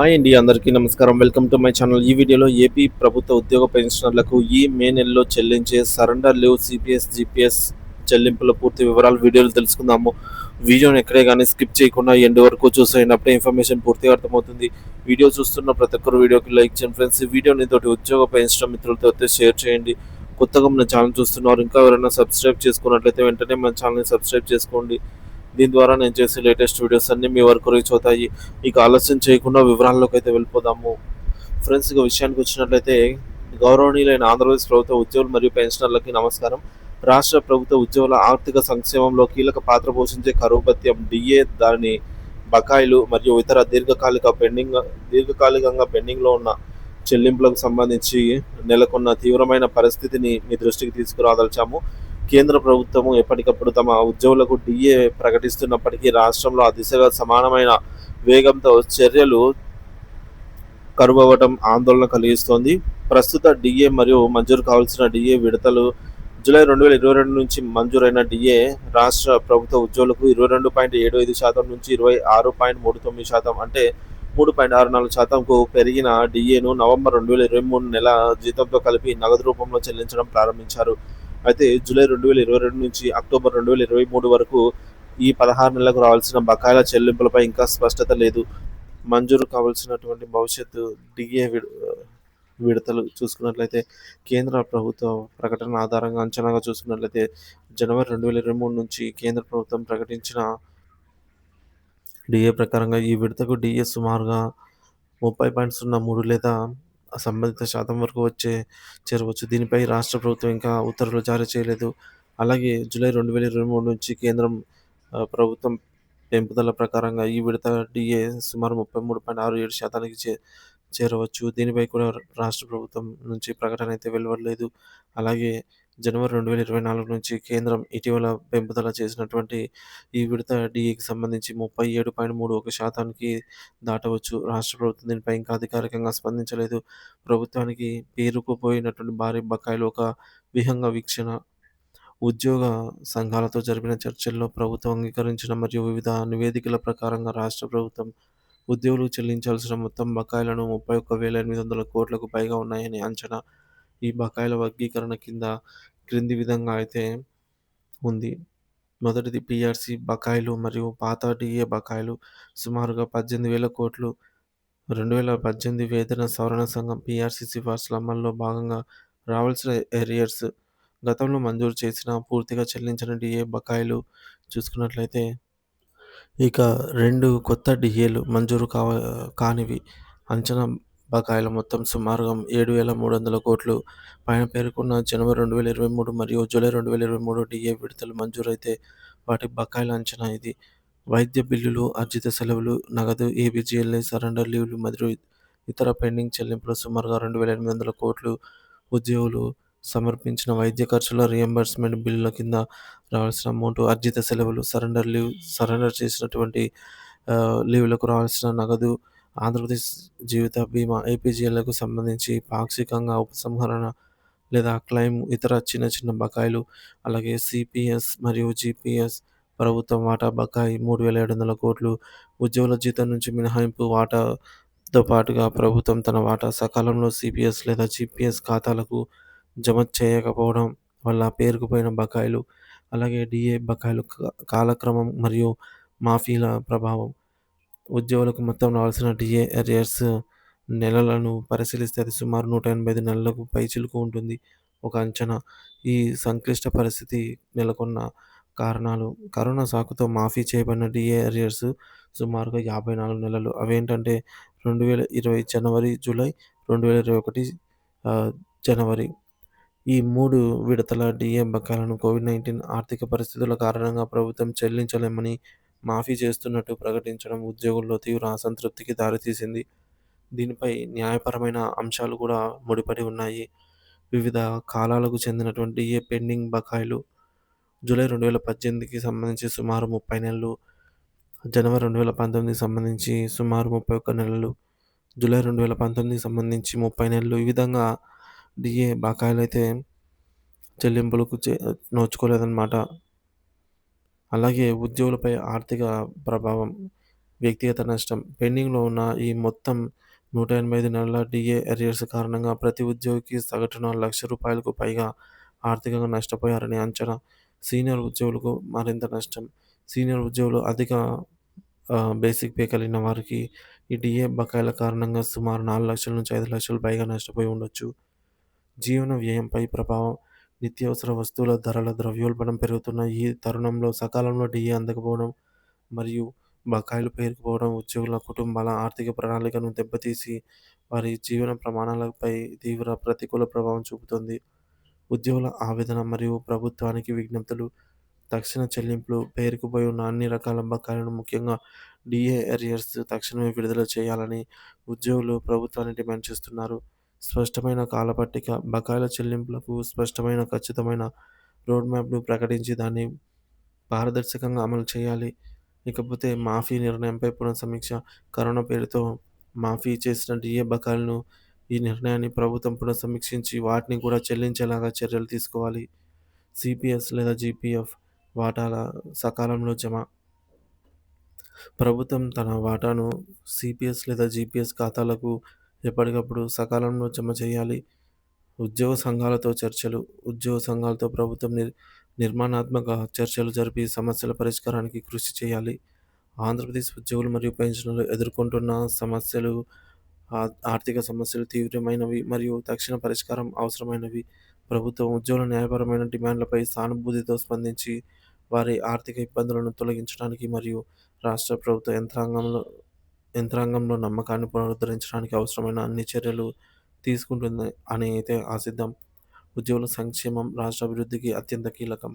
Hi అండి, అందరికీ నమస్కారం. Welcome to my channel. ఈ వీడియోలో ఏపీ ప్రభుత్వ ఉద్యోగ పెన్షనర్లకు ఈ మే నెలలో చెల్లించే సరెండర్ లీవ్, సిపిఎస్, జిపిఎస్ చెల్లింపుల పూర్తి వివరాలు వీడియోలో తెలుసుకుందాము. వీడియోని ఎక్కడే కానీ స్కిప్ చేయకుండా ఎండ్ వరకు చూసేయండి. అప్పుడే ఇన్ఫర్మేషన్ పూర్తిగా అర్థమవుతుంది. వీడియో చూస్తున్న ప్రతి ఒక్కరు వీడియోకి లైక్ చేయండి ఫ్రెండ్స్. ఈ వీడియోని తోటి ఉద్యోగ పెన్షన్ మిత్రులతో అయితే షేర్ చేయండి. కొత్తగా మన ఛానల్ చూస్తున్నారు, ఇంకా ఎవరైనా సబ్స్క్రైబ్ చేసుకున్నట్లయితే వెంటనే మన ఛానల్ని సబ్స్క్రైబ్ చేసుకోండి. దీని ద్వారా నేను చేసే లేటెస్ట్ వీడియోస్ అన్నీ మీ వరకు రీచ్ అవుతాయి. ఇక ఆలస్యం చేయకుండా వివరాల్లోకి అయితే వెళ్ళిపోదాము. ఫ్రెండ్స్, ఇక విషయానికి వచ్చినట్లయితే, గౌరవనీయులైన ఆంధ్రప్రదేశ్ ప్రభుత్వ ఉద్యోగులు మరియు పెన్షనర్లకి నమస్కారం. రాష్ట్ర ప్రభుత్వ ఉద్యోగుల ఆర్థిక సంక్షేమంలో కీలక పాత్ర పోషించే కరువు భత్యం డిఏ, దాని బకాయిలు మరియు ఇతర దీర్ఘకాలికంగా పెండింగ్లో ఉన్న చెల్లింపులకు సంబంధించి నెలకొన్న తీవ్రమైన పరిస్థితిని మీ దృష్టికి తీసుకురాదలిచాము. కేంద్ర ప్రభుత్వము ఎప్పటికప్పుడు తమ ఉద్యోగులకు డిఏ ప్రకటిస్తున్నప్పటికీ రాష్ట్రంలో ఆ దిశగా సమానమైన వేగంతో చర్యలు కరువవ్వడం ఆందోళన కలిగిస్తోంది. ప్రస్తుత డిఏ మరియు మంజూరు కావాల్సిన డిఏ విడతలు జూలై 2022 నుంచి మంజూరైన డిఏ రాష్ట్ర ప్రభుత్వ ఉద్యోగులకు 22.75% నుంచి 26.39%, అంటే 3.64%కు పెరిగిన డిఏను నవంబర్ 2023 నెల జీతంతో కలిపి నగదు రూపంలో చెల్లించడం ప్రారంభించారు. అయితే జూలై 2022 నుంచి అక్టోబర్ 2023 వరకు ఈ 16 నెలలకు రావాల్సిన బకాయిల చెల్లింపులపై ఇంకా స్పష్టత లేదు. మంజూరు కావాల్సినటువంటి భవిష్యత్తు డిఏ విడతలు చూసుకున్నట్లయితే, కేంద్ర ప్రభుత్వ ప్రకటన ఆధారంగా అంచనాగా చూసుకున్నట్లయితే, జనవరి 2023 నుంచి కేంద్ర ప్రభుత్వం ప్రకటించిన డిఏ ప్రకారంగా ఈ విడతకు డిఏ సుమారుగా 30.03 లేదా సంబంధిత శాతం వరకు చేరవచ్చు. దీనిపై రాష్ట్ర ప్రభుత్వం ఇంకా ఉత్తర్వులు జారీ చేయలేదు. అలాగే జూలై 2023 నుంచి కేంద్రం ప్రభుత్వం పెంపుదల ప్రకారంగా ఈ విడత డిఏ సుమారు 33.67%కి చేరవచ్చు. దీనిపై కూడా రాష్ట్ర ప్రభుత్వం నుంచి ప్రకటన అయితే వెలువడలేదు. అలాగే జనవరి 2024 నుంచి కేంద్రం ఇటీవల పెంపుదల చేసినటువంటి ఈ విడత డిఏకి సంబంధించి 37.31%కి దాటవచ్చు. రాష్ట్ర ప్రభుత్వం దీనిపై ఇంకా అధికారికంగా స్పందించలేదు. ప్రభుత్వానికి పేరుకుపోయినటువంటి భారీ బకాయిలు ఒక విహంగ వీక్షణ. ఉద్యోగ సంఘాలతో జరిపిన చర్చల్లో ప్రభుత్వం అంగీకరించిన మరియు వివిధ నివేదికల ప్రకారంగా రాష్ట్ర ప్రభుత్వం ఉద్యోగులు చెల్లించాల్సిన మొత్తం బకాయిలను 31,800 కోట్లకు పైగా ఉన్నాయని అంచనా. ఈ బకాయిల వర్గీకరణ క్రింది విధంగా అయితే ఉంది. మొదటిది పీఆర్సీ బకాయిలు మరియు పాత డిఏ బకాయిలు సుమారుగా 18,000 కోట్లు. 2018 వేతన సవరణ సంఘం పీఆర్సీ సిఫార్సుల అమల్లో భాగంగా రావాల్సిన ఎరియర్స్, గతంలో మంజూరు చేసిన పూర్తిగా చెల్లించిన డిఏ బకాయిలు చూసుకున్నట్లయితే, ఇక 2 కొత్త డిఏలు మంజూరు కానివి. అంచనా బకాయిల మొత్తం సుమారుగా 7,300 కోట్లు. పైన పేర్కొన్న జనవరి 2023 మరియు జూలై 2023 డిఏ విడతలు మంజూరైతే వాటి బకాయిల అంచనా ఇది. వైద్య బిల్లులు, అర్జిత సెలవులు, నగదు, ఏబీజీఎల్ఐ, సరెండర్ లీవ్లు మరియు ఇతర పెండింగ్ చెల్లింపులు సుమారుగా 2,800 కోట్లు. ఉద్యోగులు సమర్పించిన వైద్య ఖర్చుల రియంబర్స్మెంట్ బిల్లుల కింద రావాల్సిన అమౌంట్, అర్జిత సెలవులు, సరెండర్ చేసినటువంటి లీవ్లకు రావాల్సిన నగదు, ఆంధ్రప్రదేశ్ జీవిత బీమా ఏపీజీఎల్కు సంబంధించి పాక్షికంగా ఉపసంహరణ లేదా క్లెయిమ్, ఇతర చిన్న చిన్న బకాయిలు. అలాగే సిపిఎస్ మరియు జిపిఎస్ ప్రభుత్వ వాటా బకాయి 3,700 కోట్లు. ఉద్యోగుల జీతం నుంచి మినహాయింపు వాటాతో పాటుగా ప్రభుత్వం తన వాటా సకాలంలో సిపిఎస్ లేదా జిపిఎస్ ఖాతాలకు జమ చేయకపోవడం వల్ల పేరుకుపోయిన బకాయిలు. అలాగే డిఏ బకాయిలు కాలక్రమం మరియు మాఫీల ప్రభావం. ఉద్యోగులకు మొత్తం రావాల్సిన డిఏ అరియర్స్ నెలలను పరిశీలిస్తే అది సుమారు 185 నెలలకు పైచిలుకు ఉంటుంది. ఒక అంచనా. ఈ సంక్లిష్ట పరిస్థితి నెలకొన్న కారణాలు: కరోనా సాకుతో మాఫీ చేయబడిన డిఏ అరియర్స్ సుమారుగా 54 నెలలు. అవేంటంటే 2020 జనవరి, జూలై, 2021 జనవరి. ఈ 3 విడతల డిఏ బకాయిలను కోవిడ్-19 ఆర్థిక పరిస్థితుల కారణంగా ప్రభుత్వం చెల్లించలేమని మాఫీ చేస్తున్నట్టు ప్రకటించడం ఉద్యోగుల్లో తీవ్ర అసంతృప్తికి దారితీసింది. దీనిపై న్యాయపరమైన అంశాలు కూడా ముడిపడి ఉన్నాయి. వివిధ కాలాలకు చెందినటువంటి డిఏ పెండింగ్ బకాయిలు: జూలై 2018కి సంబంధించి సుమారు 30 నెలలు, జనవరి 2019కి సంబంధించి సుమారు 31 నెలలు, జూలై 2019కి సంబంధించి 30 నెలలు. ఈ విధంగా డిఏ బకాయిలైతే చెల్లింపులకు నోచుకోలేదన్నమాట. అలాగే ఉద్యోగులపై ఆర్థిక ప్రభావం. వ్యక్తిగత నష్టం. పెండింగ్‌లో ఉన్న ఈ మొత్తం 185 నెలల డీఏ అరియర్స్ కారణంగా ప్రతి ఉద్యోగికి సగటున రూ. 1,00,000కు పైగా ఆర్థికంగా నష్టపోయారని అంచనా. సీనియర్ ఉద్యోగులకు మరింత నష్టం. సీనియర్ ఉద్యోగులు అధిక బేసిక్ పే కలిగిన వారికి ఈ డీఏ బకాయిల కారణంగా సుమారు 4,00,000-5,00,000 పైగా నష్టపోయి ఉండొచ్చు. జీవన వ్యయంపై ప్రభావం. నిత్యావసర వస్తువుల ధరల ద్రవ్యోల్బణం పెరుగుతున్న ఈ తరుణంలో సకాలంలో డీఏ అందకపోవడం మరియు బకాయిలు పేరుకుపోవడం ఉద్యోగుల కుటుంబాల ఆర్థిక ప్రణాళికను దెబ్బతీసి వారి జీవన ప్రమాణాలపై తీవ్ర ప్రతికూల ప్రభావం చూపుతుంది. ఉద్యోగుల ఆవేదన మరియు ప్రభుత్వానికి విజ్ఞప్తులు. తక్షణ చెల్లింపులు. పేరుకుపోయి ఉన్న అన్ని రకాల బకాయిలను ముఖ్యంగా డీఏ అరియర్స్ తక్షణమే విడుదల చేయాలని ఉద్యోగులు ప్రభుత్వాన్ని డిమాండ్ చేస్తున్నారు. స్పష్టమైన కాలపట్టిక. బకాయిల చెల్లింపులకు స్పష్టమైన, ఖచ్చితమైన రోడ్ మ్యాప్‌ను ప్రకటించి దాన్ని పారదర్శకంగా అమలు చేయాలి. ఇకపోతే మాఫీ నిర్ణయంపై పునఃసమీక్ష. కరోనా పేరుతో మాఫీ చేసిన డీఏ బకాయిలను ఈ నిర్ణయాన్ని ప్రభుత్వం పునఃసమీక్షించి వాటిని కూడా చెల్లించేలాగా చర్యలు తీసుకోవాలి. సీపీఎస్ లేదా జీపీఎఫ్ వాటాల సకాలంలో జమ. ప్రభుత్వం తన వాటాను సీపీఎస్ లేదా జీపీఎస్ ఖాతాలకు ఎప్పటికప్పుడు సకాలంలో జమ చేయాలి. ఉద్యోగ సంఘాలతో చర్చలు. ఉద్యోగ సంఘాలతో ప్రభుత్వం నిర్మాణాత్మక చర్చలు జరిపి సమస్యల పరిష్కారానికి కృషి చేయాలి. ఆంధ్రప్రదేశ్ ఉద్యోగులు మరియు పెన్షనర్లు ఎదుర్కొంటున్న సమస్యలు ఆర్థిక సమస్యలు తీవ్రమైనవి మరియు తక్షణ పరిష్కారం అవసరమైనవి. ప్రభుత్వం ఉద్యోగుల న్యాయపరమైన డిమాండ్లపై సానుభూతితో స్పందించి వారి ఆర్థిక ఇబ్బందులను తొలగించడానికి మరియు రాష్ట్ర ప్రభుత్వ యంత్రాంగంలో నమ్మకాన్ని పునరుద్ధరించడానికి అవసరమైన అన్ని చర్యలు తీసుకుంటుంది అని అయితే ఆశిద్దాం. ఉద్యోగుల సంక్షేమం రాష్ట్ర అభివృద్ధికి అత్యంత కీలకం.